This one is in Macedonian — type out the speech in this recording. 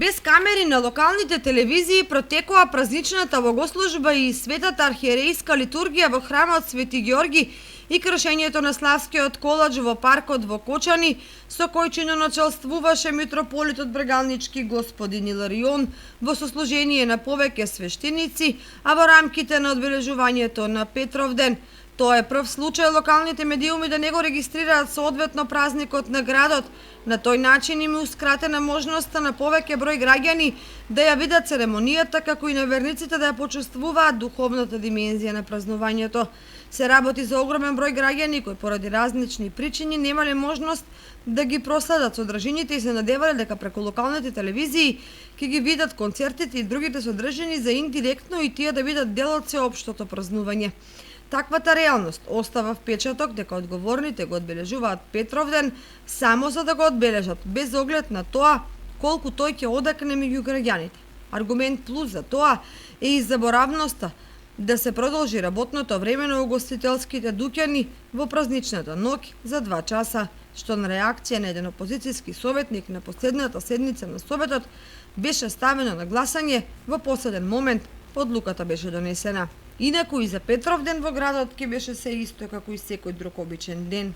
Без камери на локалните телевизии протекува празничната богослужба и светата архиерејска литургија во храмот Свети Ѓорги и кршењето на Славскиот колач во паркот во Кочани, со кој чиноначелствуваше митрополитот Брегалнички господин Иларион во сослужение на повеќе свештеници, а во рамките на одбележувањето на Петровден. Тоа е прв случај локалните медиуми да не го регистрираат соодветно празникот на градот. На тој начин им е ускратена можноста на повеќе број граѓани да ја видат церемонијата, како и на верниците да ја почувствуваат духовната димензија на празнувањето. Се работи за огромен број граѓани кои поради различни причини немале можност да ги проследат содржините и се надевале дека преку локалните телевизии ќе ги видат концертите и другите содржини за индиректно и тие да видат дел од сеопштото празнување. Таквата реалност остава впечаток дека одговорните го одбележуваат Петровден само за да го одбележат, без оглед на тоа колку тој ќе одекне меѓу граѓаните. Аргумент плюс за тоа е и заборавноста да се продолжи работното време на угостителските дуќани во празничната ноќ за 2 часа, што на реакција на еден опозицијски советник на последната седница на Советот беше ставено на гласање во последен момент одлуката беше донесена. Инаку и за Петровден во градот ќе беше се исто како и секој друг обичен ден.